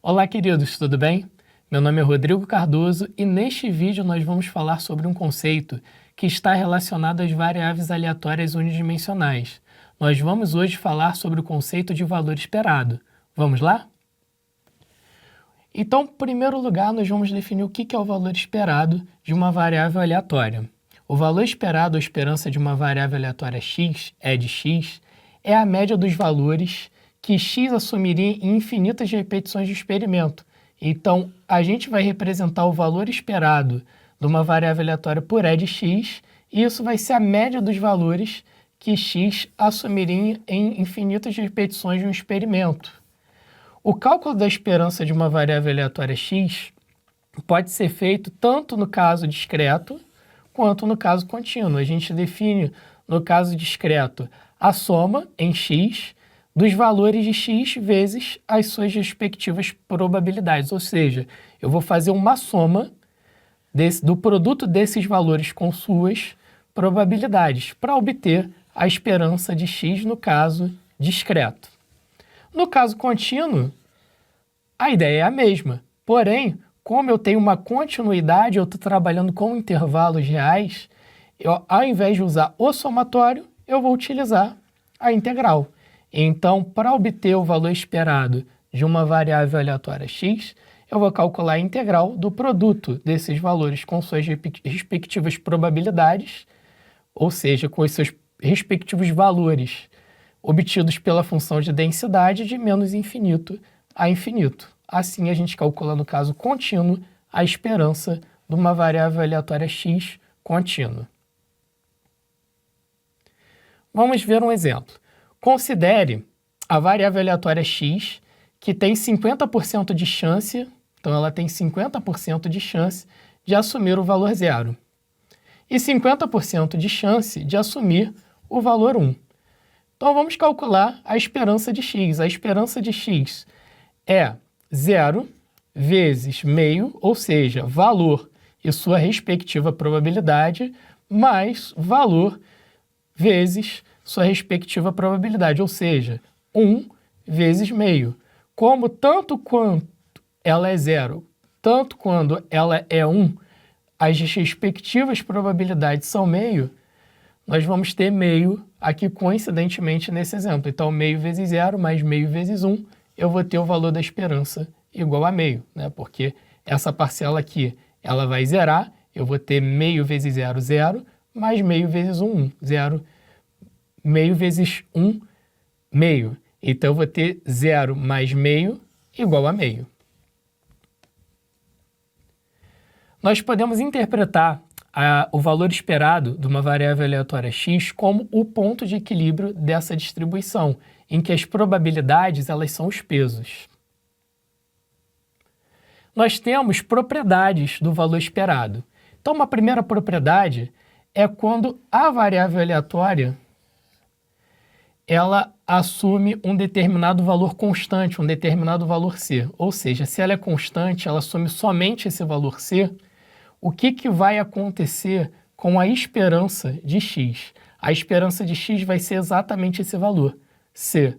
Olá, queridos, tudo bem? Meu nome é Rodrigo Cardoso e neste vídeo nós vamos falar sobre um conceito que está relacionado às variáveis aleatórias unidimensionais. Nós vamos hoje falar sobre o conceito de valor esperado. Vamos lá? Então, em primeiro lugar, nós vamos definir o que é o valor esperado de uma variável aleatória. O valor esperado ou esperança de uma variável aleatória x, e de x, é a média dos valores que x assumiria em infinitas repetições de experimento. Então, a gente vai representar o valor esperado de uma variável aleatória por e de x, e isso vai ser a média dos valores que x assumiria em infinitas repetições de um experimento. O cálculo da esperança de uma variável aleatória x pode ser feito tanto no caso discreto quanto no caso contínuo. A gente define, no caso discreto, a soma em x dos valores de x vezes as suas respectivas probabilidades. Ou seja, eu vou fazer uma soma do produto desses valores com suas probabilidades para obter a esperança de x no caso discreto. No caso contínuo, a ideia é a mesma. Porém, como eu tenho uma continuidade, eu estou trabalhando com intervalos reais, ao invés de usar o somatório, eu vou utilizar a integral. Então, para obter o valor esperado de uma variável aleatória x, eu vou calcular a integral do produto desses valores com suas respectivas probabilidades, ou seja, com os seus respectivos valores obtidos pela função de densidade de menos infinito a infinito. Assim, a gente calcula, no caso contínuo, a esperança de uma variável aleatória x contínua. Vamos ver um exemplo. Considere a variável aleatória x, que tem 50% de chance, então ela tem 50% de chance de assumir o valor 0, e 50% de chance de assumir o valor 1. Então vamos calcular a esperança de x. A esperança de x é 0 vezes meio, ou seja, valor e sua respectiva probabilidade, mais valor vezes sua respectiva probabilidade, ou seja, 1 vezes meio. Como tanto quanto ela é 0, tanto quando ela é 1, as respectivas probabilidades são meio, nós vamos ter meio aqui coincidentemente nesse exemplo. Então, meio vezes 0 mais meio vezes 1, eu vou ter o valor da esperança igual a meio, né? Porque essa parcela aqui, ela vai zerar, eu vou ter meio vezes 0, 0, mais meio vezes 1, 1. 0, meio vezes 1, meio. Então, eu vou ter 0 mais meio igual a meio. Nós podemos interpretar o valor esperado de uma variável aleatória x como o ponto de equilíbrio dessa distribuição, em que as probabilidades elas são os pesos. Nós temos propriedades do valor esperado. Então, uma primeira propriedade é quando a variável aleatória ela assume um determinado valor constante, um determinado valor c. Ou seja, se ela é constante, ela assume somente esse valor c, o que vai acontecer com a esperança de x? A esperança de x vai ser exatamente esse valor, c.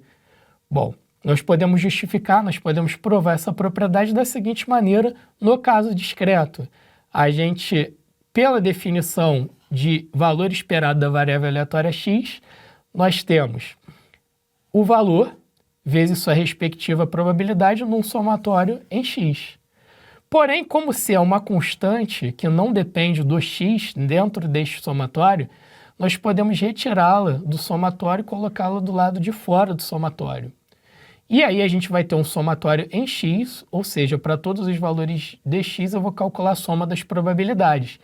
Bom, nós podemos justificar, nós podemos provar essa propriedade da seguinte maneira, no caso discreto. A gente, pela definição de valor esperado da variável aleatória x, nós temos o valor vezes sua respectiva probabilidade num somatório em x. Porém, como c é uma constante que não depende do x dentro deste somatório, nós podemos retirá-la do somatório e colocá-la do lado de fora do somatório. E aí a gente vai ter um somatório em x, ou seja, para todos os valores de x eu vou calcular a soma das probabilidades.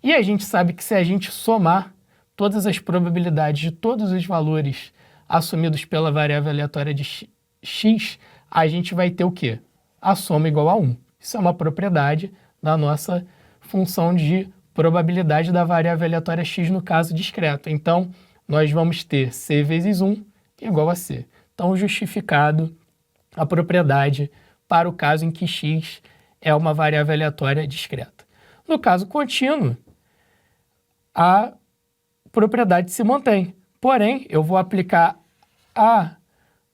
E a gente sabe que se a gente somar todas as probabilidades de todos os valores assumidos pela variável aleatória de x, a gente vai ter o quê? A soma igual a 1. Isso é uma propriedade da nossa função de probabilidade da variável aleatória x no caso discreto. Então, nós vamos ter c vezes 1 igual a c. Então, justificado a propriedade para o caso em que x é uma variável aleatória discreta. No caso contínuo, a propriedade se mantém. Porém, eu vou aplicar a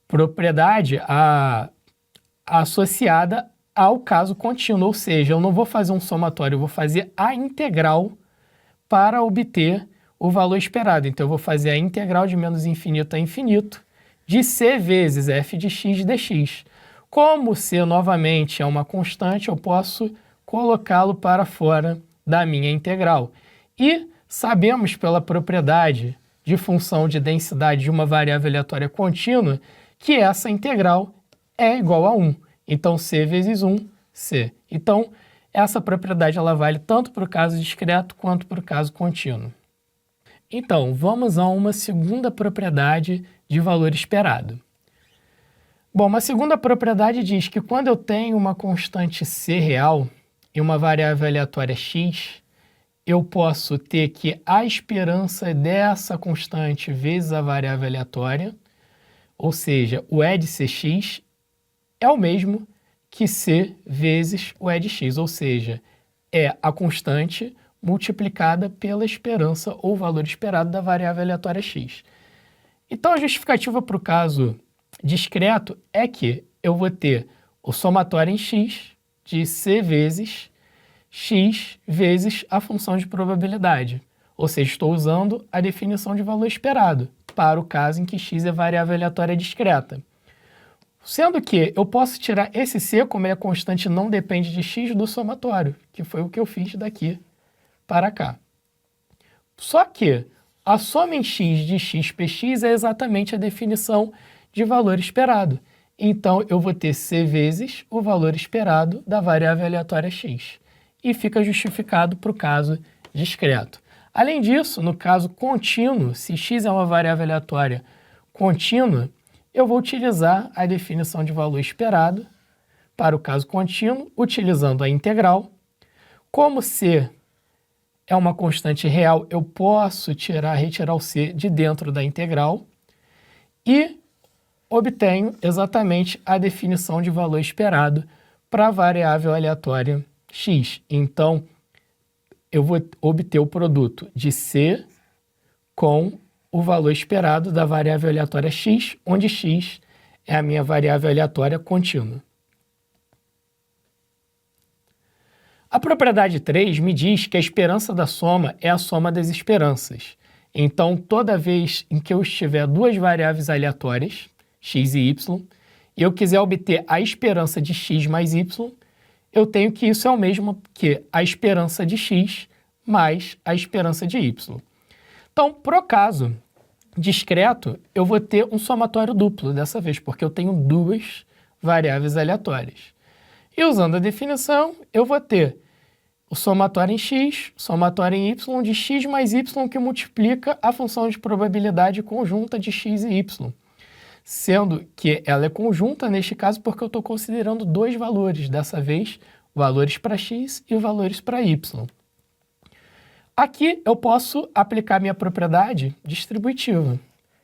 propriedade associada ao caso contínuo, ou seja, eu não vou fazer um somatório, eu vou fazer a integral para obter o valor esperado. Então, eu vou fazer a integral de menos infinito a infinito de c vezes f de x dx. Como c, novamente, é uma constante, eu posso colocá-lo para fora da minha integral. E sabemos pela propriedade de função de densidade de uma variável aleatória contínua que essa integral é igual a 1. Então, c vezes 1, c. Então, essa propriedade ela vale tanto para o caso discreto quanto para o caso contínuo. Então, vamos a uma segunda propriedade de valor esperado. Bom, uma segunda propriedade diz que quando eu tenho uma constante c real e uma variável aleatória x, eu posso ter que a esperança dessa constante vezes a variável aleatória, ou seja, o E de cx, é o mesmo que c vezes o E de x, ou seja, é a constante multiplicada pela esperança ou valor esperado da variável aleatória x. Então, a justificativa para o caso discreto é que eu vou ter o somatório em x de c vezes x vezes a função de probabilidade. Ou seja, estou usando a definição de valor esperado para o caso em que x é variável aleatória discreta. Sendo que eu posso tirar esse c, como ele é constante não depende de x, do somatório, que foi o que eu fiz daqui para cá. Só que a soma em x de x px é exatamente a definição de valor esperado. Então, eu vou ter c vezes o valor esperado da variável aleatória x. E fica justificado para o caso discreto. Além disso, no caso contínuo, se x é uma variável aleatória contínua, eu vou utilizar a definição de valor esperado para o caso contínuo, utilizando a integral. Como c é uma constante real, eu posso retirar o c de dentro da integral e obtenho exatamente a definição de valor esperado para a variável aleatória x. Então, eu vou obter o produto de c com o valor esperado da variável aleatória x, onde x é a minha variável aleatória contínua. A propriedade 3 me diz que a esperança da soma é a soma das esperanças. Então, toda vez em que eu estiver duas variáveis aleatórias, x e y, e eu quiser obter a esperança de x mais y, eu tenho que isso é o mesmo que a esperança de x mais a esperança de y. Então, pro caso discreto, eu vou ter um somatório duplo dessa vez, porque eu tenho duas variáveis aleatórias. E usando a definição, eu vou ter o somatório em x, o somatório em y de x mais y, que multiplica a função de probabilidade conjunta de x e y. Sendo que ela é conjunta neste caso porque eu estou considerando dois valores, dessa vez valores para x e valores para y. Aqui eu posso aplicar minha propriedade distributiva.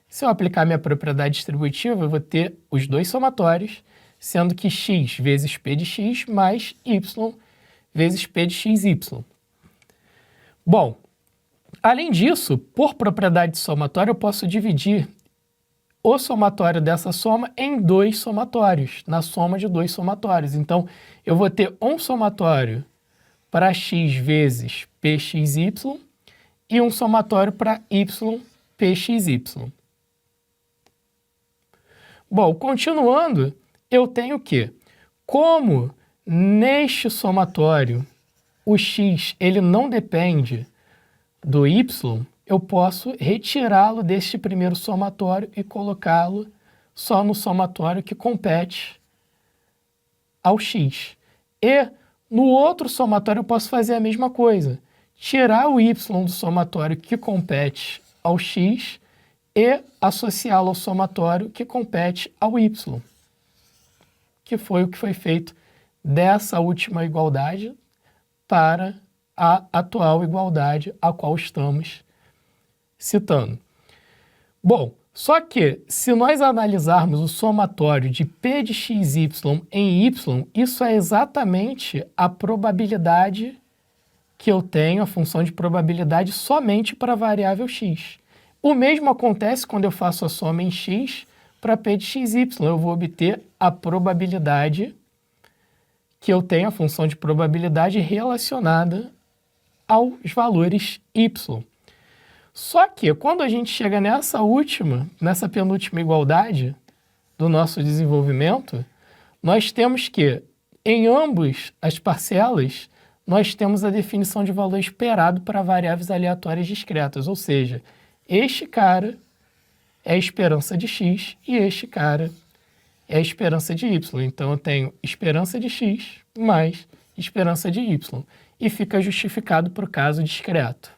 Se eu aplicar minha propriedade distributiva, eu vou ter os dois somatórios, sendo que x vezes p de x mais y vezes p de xy. Bom, além disso, por propriedade de somatório, eu posso dividir o somatório dessa soma em dois somatórios, na soma de dois somatórios. Então, eu vou ter um somatório para x vezes pxy e um somatório para y pxy. Bom, continuando, eu tenho que, como neste somatório o x ele não depende do y, eu posso retirá-lo deste primeiro somatório e colocá-lo só no somatório que compete ao x. E no outro somatório eu posso fazer a mesma coisa, tirar o y do somatório que compete ao x e associá-lo ao somatório que compete ao y, que foi o que foi feito dessa última igualdade para a atual igualdade a qual estamos citando. Bom, só que se nós analisarmos o somatório de p de xy em y, isso é exatamente a probabilidade que eu tenho a função de probabilidade somente para a variável x. O mesmo acontece quando eu faço a soma em x para p de xy. Eu vou obter a probabilidade que eu tenho, a função de probabilidade relacionada aos valores y. Só que quando a gente chega nessa penúltima igualdade do nosso desenvolvimento, nós temos que, em ambas as parcelas, nós temos a definição de valor esperado para variáveis aleatórias discretas, ou seja, este cara é a esperança de x e este cara é a esperança de y. Então, eu tenho esperança de x mais esperança de y. E fica justificado para o caso discreto.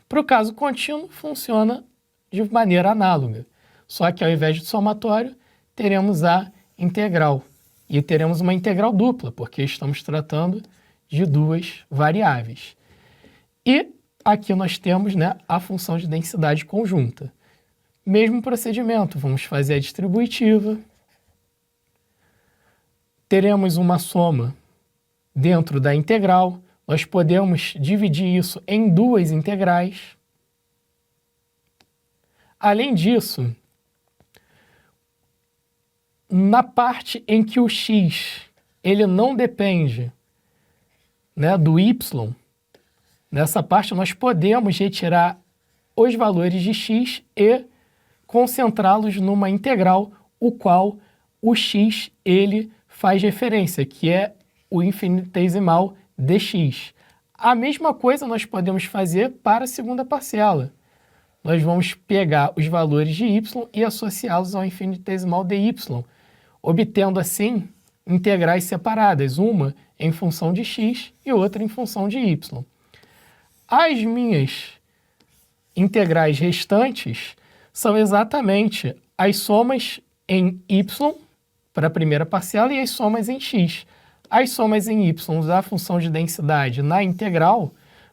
Para o caso contínuo, funciona de maneira análoga. Só que, ao invés de somatório, teremos a integral. E teremos uma integral dupla, porque estamos tratando de duas variáveis. E aqui nós temos, né, a função de densidade conjunta. Mesmo procedimento, vamos fazer a distributiva. Teremos uma soma dentro da integral. Nós podemos dividir isso em duas integrais. Além disso, na parte em que o x ele não depende, né, do y, nessa parte nós podemos retirar os valores de x e concentrá-los numa integral, o qual o x ele faz referência, que é o infinitesimal dx. A mesma coisa nós podemos fazer para a segunda parcela. Nós vamos pegar os valores de y e associá-los ao infinitesimal dy, obtendo assim integrais separadas, uma em função de x e outra em função de y. As minhas integrais restantes são exatamente as somas em y para a primeira parcela e as somas em x. As somas em y da função de densidade na integral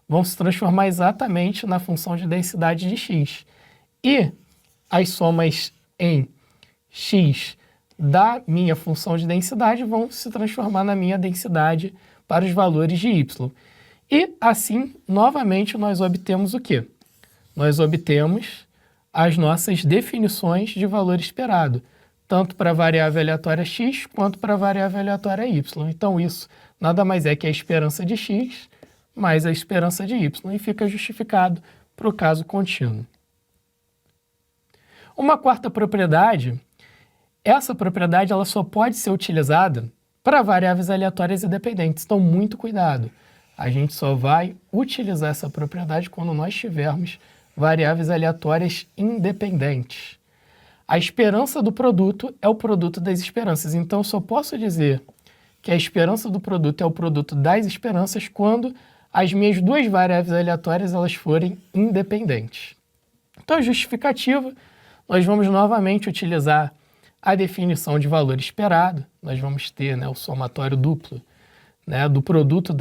vão se transformar exatamente na função de densidade de x. E as somas em x da minha função de densidade vão se transformar na minha densidade para os valores de y. E assim, novamente, nós obtemos o quê? Nós obtemos as nossas definições de valor esperado, tanto para a variável aleatória x quanto para a variável aleatória y. Então, isso nada mais é que a esperança de x mais a esperança de y, e fica justificado para o caso contínuo. Uma quarta propriedade, essa propriedade ela só pode ser utilizada para variáveis aleatórias independentes, então muito cuidado. A gente só vai utilizar essa propriedade quando nós tivermos variáveis aleatórias independentes. A esperança do produto é o produto das esperanças, então eu só posso dizer que a esperança do produto é o produto das esperanças quando as minhas duas variáveis aleatórias elas forem independentes. Então, a justificativa, nós vamos novamente utilizar a definição de valor esperado. Nós vamos ter, né, o somatório duplo, né, do produto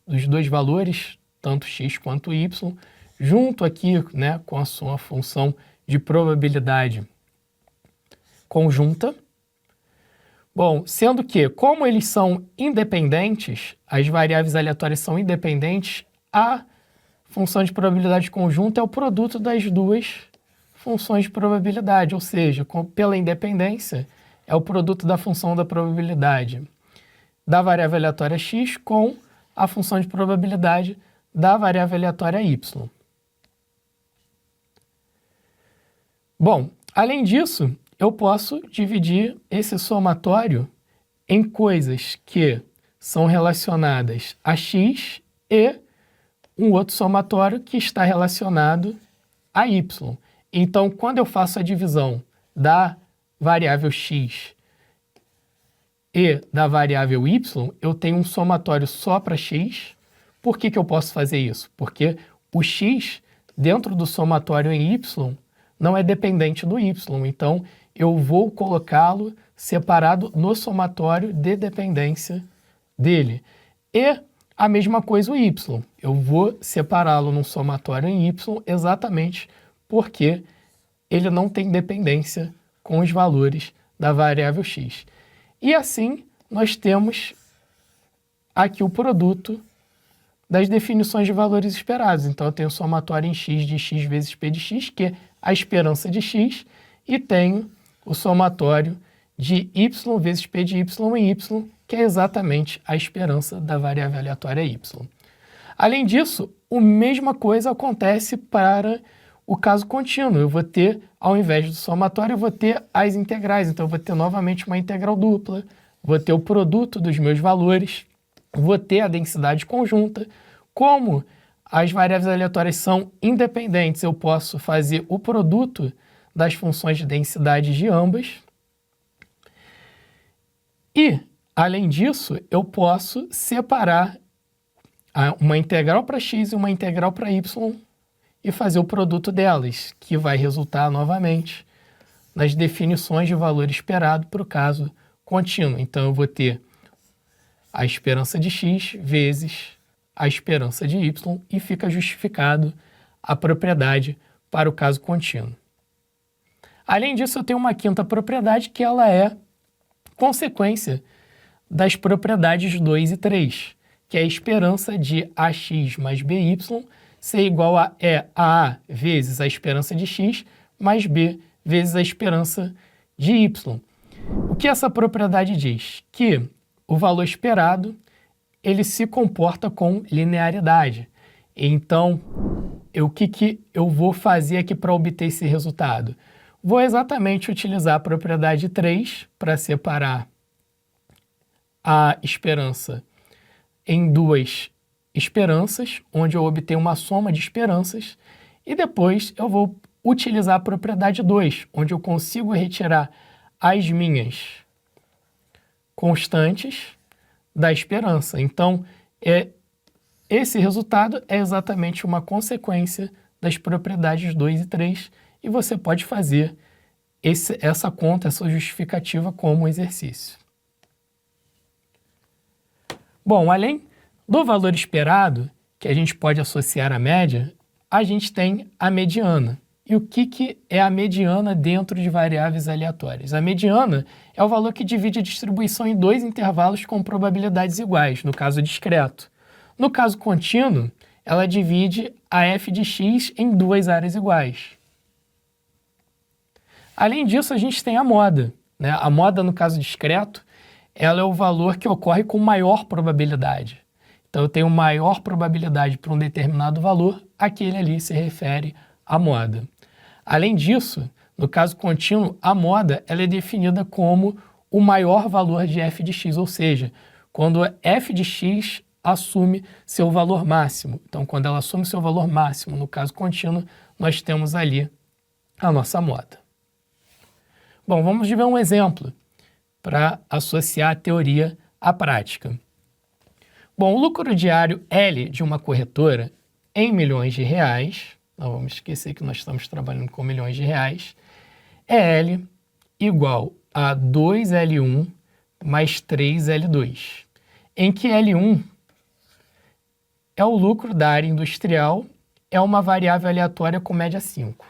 dos dois valores, tanto x quanto y, junto aqui, né, com a sua função de probabilidade conjunta. Bom, sendo que, como eles são independentes, as variáveis aleatórias são independentes, a função de probabilidade conjunta é o produto das duas funções de probabilidade, ou seja, pela independência, é o produto da função da probabilidade da variável aleatória x com a função de probabilidade da variável aleatória y. Bom, além disso, eu posso dividir esse somatório em coisas que são relacionadas a x e um outro somatório que está relacionado a y. Então, quando eu faço a divisão da variável x e da variável y, eu tenho um somatório só para x. Por que eu posso fazer isso? Porque o x, dentro do somatório em y, não é dependente do y. Então, eu vou colocá-lo separado no somatório de dependência dele. E a mesma coisa o y. Eu vou separá-lo num somatório em y exatamente porque ele não tem dependência com os valores da variável x. E assim, nós temos aqui o produto das definições de valores esperados. Então, eu tenho o somatório em x de x vezes p de x, que é a esperança de x, e tenho o somatório de y vezes p de y em y, que é exatamente a esperança da variável aleatória y. Além disso, a mesma coisa acontece para o caso contínuo. Eu vou ter, ao invés do somatório, eu vou ter as integrais. Então, eu vou ter novamente uma integral dupla, vou ter o produto dos meus valores, vou ter a densidade conjunta. Como as variáveis aleatórias são independentes, eu posso fazer o produto das funções de densidade de ambas. E, além disso, eu posso separar uma integral para x e uma integral para y e fazer o produto delas, que vai resultar novamente nas definições de valor esperado para o caso contínuo. Então, eu vou ter a esperança de x vezes a esperança de y e fica justificado a propriedade para o caso contínuo. Além disso, eu tenho uma quinta propriedade que ela é consequência das propriedades 2 e 3, que é a esperança de ax mais by ser igual a a vezes a esperança de x mais b vezes a esperança de y. O que essa propriedade diz? Que o valor esperado ele se comporta com linearidade. Então, o que eu vou fazer aqui para obter esse resultado? Vou exatamente utilizar a propriedade 3 para separar a esperança em duas esperanças, onde eu obtenho uma soma de esperanças, e depois eu vou utilizar a propriedade 2, onde eu consigo retirar as minhas constantes da esperança. Então, esse resultado é exatamente uma consequência das propriedades 2 e 3, e você pode fazer essa conta, essa justificativa como exercício. Bom, além do valor esperado, que a gente pode associar à média, a gente tem a mediana. E o que é a mediana dentro de variáveis aleatórias? A mediana é o valor que divide a distribuição em dois intervalos com probabilidades iguais, no caso discreto. No caso contínuo, ela divide a f de x em duas áreas iguais. Além disso, a gente tem a moda, né? A moda, no caso discreto, ela é o valor que ocorre com maior probabilidade. Então, eu tenho maior probabilidade para um determinado valor, aquele ali se refere à moda. Além disso, no caso contínuo, a moda ela é definida como o maior valor de f de x, ou seja, quando f de x assume seu valor máximo. Então, quando ela assume seu valor máximo, no caso contínuo, nós temos ali a nossa moda. Bom, vamos ver um exemplo para associar a teoria à prática. Bom, o lucro diário L de uma corretora em milhões de reais, não vamos esquecer que nós estamos trabalhando com milhões de reais, é L igual a 2L1 mais 3L2, em que L1 é o lucro da área industrial, é uma variável aleatória com média 5.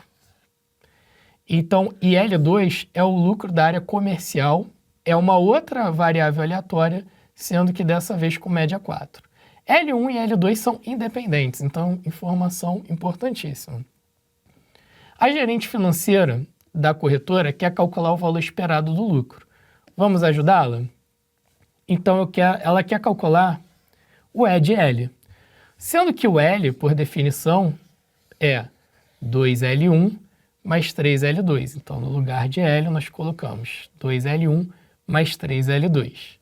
Então, e L2 é o lucro da área comercial, é uma outra variável aleatória, sendo que dessa vez com média 4. L1 e L2 são independentes, então informação importantíssima. A gerente financeira da corretora quer calcular o valor esperado do lucro. Vamos ajudá-la? Então ela quer calcular o E de L, sendo que o L, por definição, é 2L1 mais 3L2. Então, no lugar de L, nós colocamos 2L1 mais 3L2.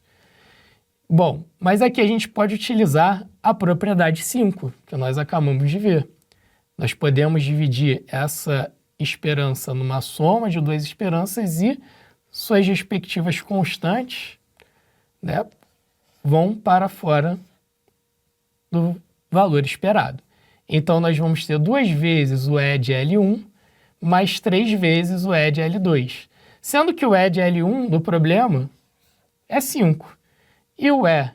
Bom, mas aqui a gente pode utilizar a propriedade 5, que nós acabamos de ver. Nós podemos dividir essa esperança numa soma de duas esperanças e suas respectivas constantes, né, vão para fora do valor esperado. Então, nós vamos ter 2 vezes o E de L1 mais 3 vezes o E de L2, sendo que o E de L1 do problema é 5. E o E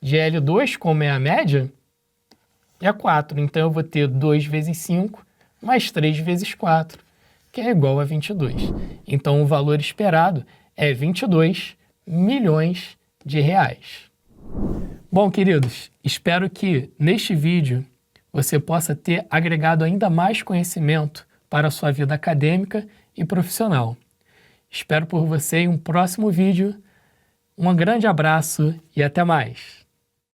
de L2, como é a média, é 4. Então, eu vou ter 2 vezes 5 mais 3 vezes 4, que é igual a 22. Então, o valor esperado é 22 milhões de reais. Bom, queridos, espero que neste vídeo você possa ter agregado ainda mais conhecimento para a sua vida acadêmica e profissional. Espero por você em um próximo vídeo. Um grande abraço e até mais!